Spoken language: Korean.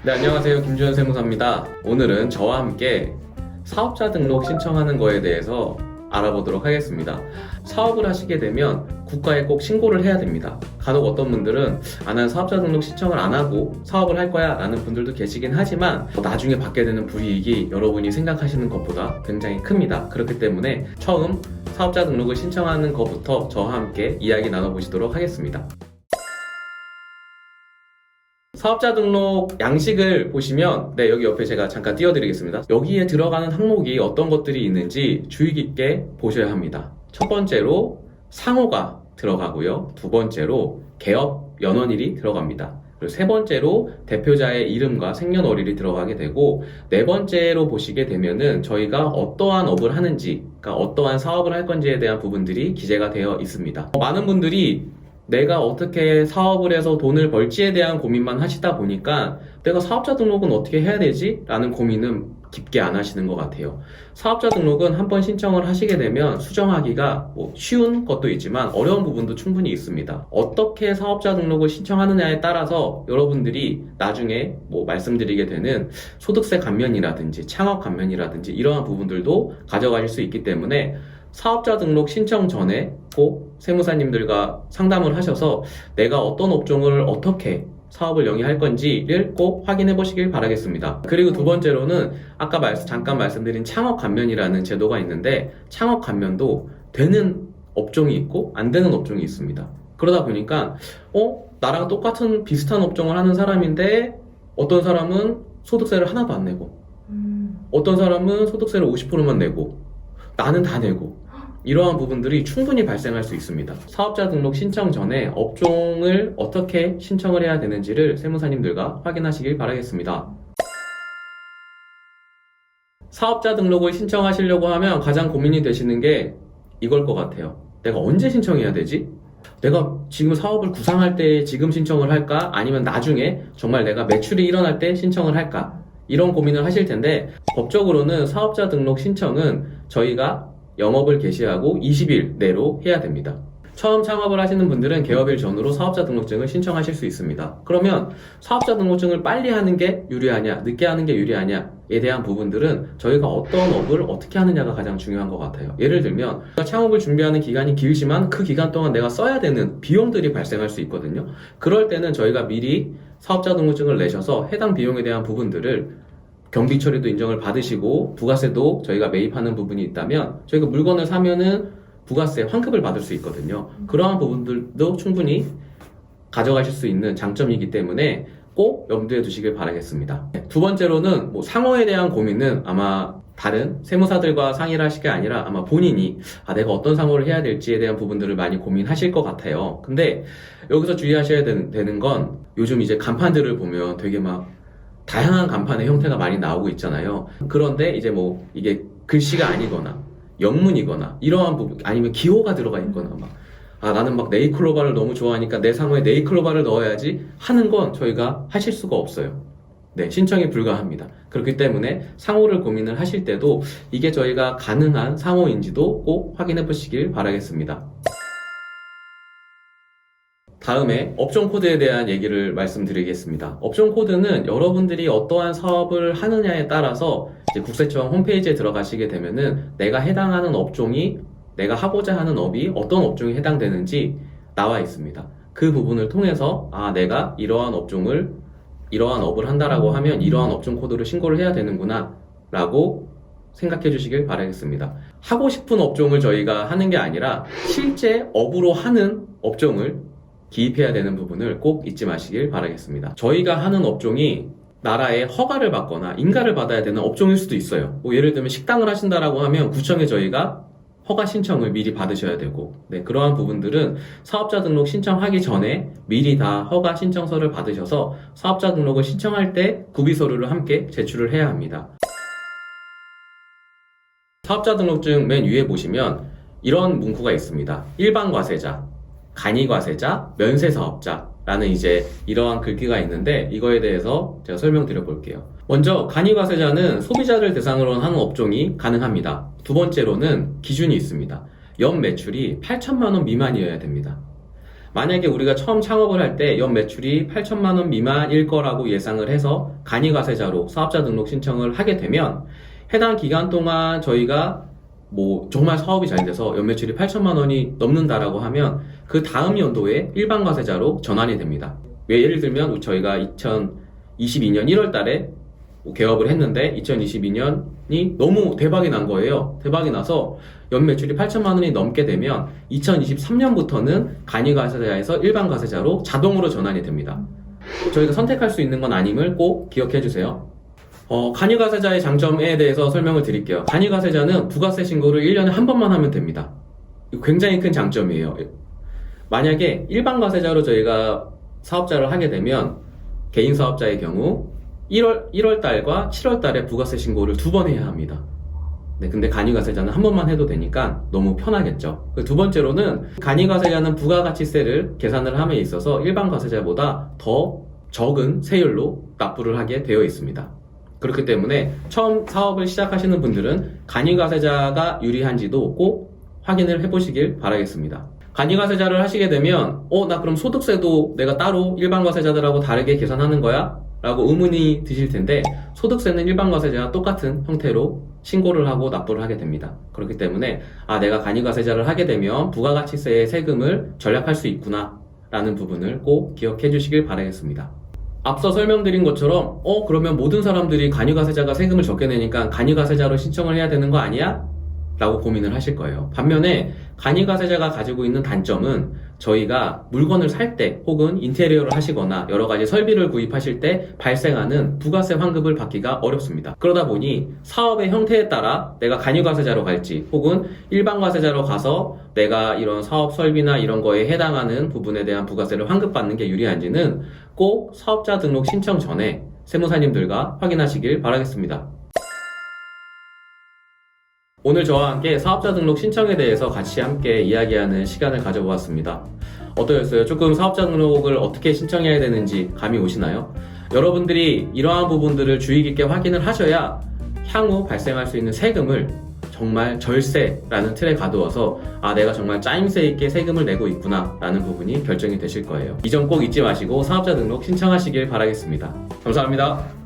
네, 안녕하세요. 김주현 세무사입니다. 오늘은 저와 함께 사업자 등록 신청하는 거에 대해서 알아보도록 하겠습니다. 사업을 하시게 되면 국가에 꼭 신고를 해야 됩니다. 간혹 어떤 분들은 난 사업자 등록 신청을 안 하고 사업을 할 거야 라는 분들도 계시긴 하지만 나중에 받게 되는 불이익이 여러분이 생각하시는 것보다 굉장히 큽니다. 그렇기 때문에 처음 사업자 등록을 신청하는 것부터 저와 함께 이야기 나눠보시도록 하겠습니다. 사업자 등록 양식을 보시면 여기 옆에 제가 잠깐 띄워드리겠습니다. 여기에 들어가는 항목이 어떤 것들이 있는지 주의 깊게 보셔야 합니다. 첫 번째로 상호가 들어가고요. 두 번째로 개업 연원일이 들어갑니다. 그리고 세 번째로 대표자의 이름과 생년월일이 들어가게 되고, 네 번째로 보시게 되면은 저희가 어떠한 업을 하는지, 그러니까 어떠한 사업을 할 건지에 대한 부분들이 기재가 되어 있습니다. 많은 분들이 내가 어떻게 사업을 해서 돈을 벌지에 대한 고민만 하시다 보니까 내가 사업자 등록은 어떻게 해야 되지? 라는 고민은 깊게 안 하시는 것 같아요. 사업자 등록은 한번 신청을 하시게 되면 수정하기가 쉬운 것도 있지만 어려운 부분도 충분히 있습니다. 어떻게 사업자 등록을 신청하느냐에 따라서 여러분들이 나중에 말씀드리게 되는 소득세 감면이라든지 창업 감면이라든지 이러한 부분들도 가져가실 수 있기 때문에 사업자 등록 신청 전에 꼭 세무사님들과 상담을 하셔서 내가 어떤 업종을 어떻게 사업을 영위할 건지를 꼭 확인해 보시길 바라겠습니다. 그리고 두 번째로는 아까 잠깐 말씀드린 창업 감면이라는 제도가 있는데, 창업 감면도 되는 업종이 있고 안 되는 업종이 있습니다. 그러다 보니까 나랑 똑같은 비슷한 업종을 하는 사람인데 어떤 사람은 소득세를 하나도 안 내고 어떤 사람은 소득세를 50%만 내고 나는 다 내고, 이러한 부분들이 충분히 발생할 수 있습니다. 사업자 등록 신청 전에 업종을 어떻게 신청을 해야 되는지를 세무사님들과 확인하시길 바라겠습니다. 사업자 등록을 신청하시려고 하면 가장 고민이 되시는 게 이걸 것 같아요. 내가 언제 신청해야 되지? 내가 지금 사업을 구상할 때 지금 신청을 할까? 아니면 나중에 정말 내가 매출이 일어날 때 신청을 할까? 이런 고민을 하실 텐데, 법적으로는 사업자 등록 신청은 저희가 영업을 개시하고 20일 내로 해야 됩니다. 처음 창업을 하시는 분들은 개업일 전후로 사업자 등록증을 신청하실 수 있습니다. 그러면 사업자 등록증을 빨리 하는 게 유리하냐, 늦게 하는 게 유리하냐에 대한 부분들은 저희가 어떤 업을 어떻게 하느냐가 가장 중요한 것 같아요. 예를 들면 창업을 준비하는 기간이 길지만 그 기간 동안 내가 써야 되는 비용들이 발생할 수 있거든요. 그럴 때는 저희가 미리 사업자 등록증을 내셔서 해당 비용에 대한 부분들을 경비 처리도 인정을 받으시고 부가세도 저희가 매입하는 부분이 있다면 저희가 물건을 사면은 부가세 환급을 받을 수 있거든요. 그러한 부분들도 충분히 가져가실 수 있는 장점이기 때문에 꼭 염두에 두시길 바라겠습니다. 두 번째로는 상호에 대한 고민은 아마 다른 세무사들과 상의를 하실 게 아니라 아마 본인이 내가 어떤 상호를 해야 될지에 대한 부분들을 많이 고민하실 것 같아요. 근데 여기서 주의하셔야 되는 건, 요즘 이제 간판들을 보면 되게 다양한 간판의 형태가 많이 나오고 있잖아요. 그런데 이제 이게 글씨가 아니거나 영문이거나 이러한 부분, 아니면 기호가 들어가 있거나 나는 네이클로바를 너무 좋아하니까 내 상호에 네이클로바를 넣어야지 하는 건 저희가 하실 수가 없어요. 신청이 불가합니다. 그렇기 때문에 상호를 고민을 하실 때도 이게 저희가 가능한 상호인지도 꼭 확인해 보시길 바라겠습니다. 다음에 업종 코드에 대한 얘기를 말씀드리겠습니다. 업종 코드는 여러분들이 어떠한 사업을 하느냐에 따라서 이제 국세청 홈페이지에 들어가시게 되면은 내가 해당하는 업종이, 내가 하고자 하는 업이 어떤 업종에 해당되는지 나와 있습니다. 그 부분을 통해서 내가 이러한 업을 한다라고 하면 이러한 업종 코드로 신고를 해야 되는구나 라고 생각해 주시길 바라겠습니다. 하고 싶은 업종을 저희가 하는 게 아니라 실제 업으로 하는 업종을 기입해야 되는 부분을 꼭 잊지 마시길 바라겠습니다. 저희가 하는 업종이 나라의 허가를 받거나 인가를 받아야 되는 업종일 수도 있어요. 예를 들면 식당을 하신다라고 하면 구청에 저희가 허가 신청을 미리 받으셔야 되고, 그러한 부분들은 사업자 등록 신청하기 전에 미리 다 허가 신청서를 받으셔서 사업자 등록을 신청할 때 구비서류를 함께 제출을 해야 합니다. 사업자 등록증 맨 위에 보시면 이런 문구가 있습니다. 일반 과세자, 간이 과세자, 면세 사업자라는 이제 이러한 글귀가 있는데, 이거에 대해서 제가 설명드려 볼게요. 먼저 간이 과세자는 소비자를 대상으로 하는 업종이 가능합니다. 두 번째로는 기준이 있습니다. 연 매출이 8천만 원 미만이어야 됩니다. 만약에 우리가 처음 창업을 할 때 연 매출이 8천만 원 미만일 거라고 예상을 해서 간이가세자로 사업자 등록 신청을 하게 되면 해당 기간 동안 저희가 뭐 정말 사업이 잘 돼서 연매출이 8천만 원이 넘는다라고 하면 그 다음 연도에 일반 과세자로 전환이 됩니다. 예를 들면 저희가 2022년 1월 달에 개업을 했는데 2022년이 너무 대박이 난 거예요. 대박이 나서 연매출이 8천만 원이 넘게 되면 2023년부터는 간이과세자에서 일반 과세자로 자동으로 전환이 됩니다. 저희가 선택할 수 있는 건 아님을 꼭 기억해 주세요. 간이과세자의 장점에 대해서 설명을 드릴게요. 간이과세자는 부가세 신고를 1년에 한 번만 하면 됩니다. 굉장히 큰 장점이에요. 만약에 일반 과세자로 저희가 사업자를 하게 되면 개인 사업자의 경우 1월 달과 7월 달에 부가세 신고를 2번 해야 합니다. 네, 근데 간이과세자는 한 번만 해도 되니까 너무 편하겠죠. 두 번째로는 간이과세자는 부가가치세를 계산을 함에 있어서 일반 과세자보다 더 적은 세율로 납부를 하게 되어 있습니다. 그렇기 때문에 처음 사업을 시작하시는 분들은 간이과세자가 유리한지도 꼭 확인을 해보시길 바라겠습니다. 간이과세자를 하시게 되면 나 그럼 소득세도 내가 따로 일반 과세자들하고 다르게 계산하는 거야? 라고 의문이 드실 텐데 소득세는 일반 과세자와 똑같은 형태로 신고를 하고 납부를 하게 됩니다. 그렇기 때문에 내가 간이과세자를 하게 되면 부가가치세의 세금을 절약할 수 있구나 라는 부분을 꼭 기억해 주시길 바라겠습니다. 앞서 설명드린 것처럼 그러면 모든 사람들이 간이과세자가 세금을 적게 내니까 간이과세자로 신청을 해야 되는 거 아니야? 라고 고민을 하실 거예요. 반면에 간이과세자가 가지고 있는 단점은 저희가 물건을 살 때 혹은 인테리어를 하시거나 여러 가지 설비를 구입하실 때 발생하는 부가세 환급을 받기가 어렵습니다. 그러다 보니 사업의 형태에 따라 내가 간이과세자로 갈지 혹은 일반 과세자로 가서 내가 이런 사업 설비나 이런 거에 해당하는 부분에 대한 부가세를 환급받는 게 유리한지는 꼭 사업자 등록 신청 전에 세무사님들과 확인하시길 바라겠습니다. 오늘 저와 함께 사업자 등록 신청에 대해서 같이 함께 이야기하는 시간을 가져보았습니다. 어떠셨어요? 조금 사업자 등록을 어떻게 신청해야 되는지 감이 오시나요? 여러분들이 이러한 부분들을 주의 깊게 확인을 하셔야 향후 발생할 수 있는 세금을 정말 절세라는 틀에 가두어서 내가 정말 짜임새 있게 세금을 내고 있구나 라는 부분이 결정이 되실 거예요. 이 점 꼭 잊지 마시고 사업자 등록 신청하시길 바라겠습니다. 감사합니다.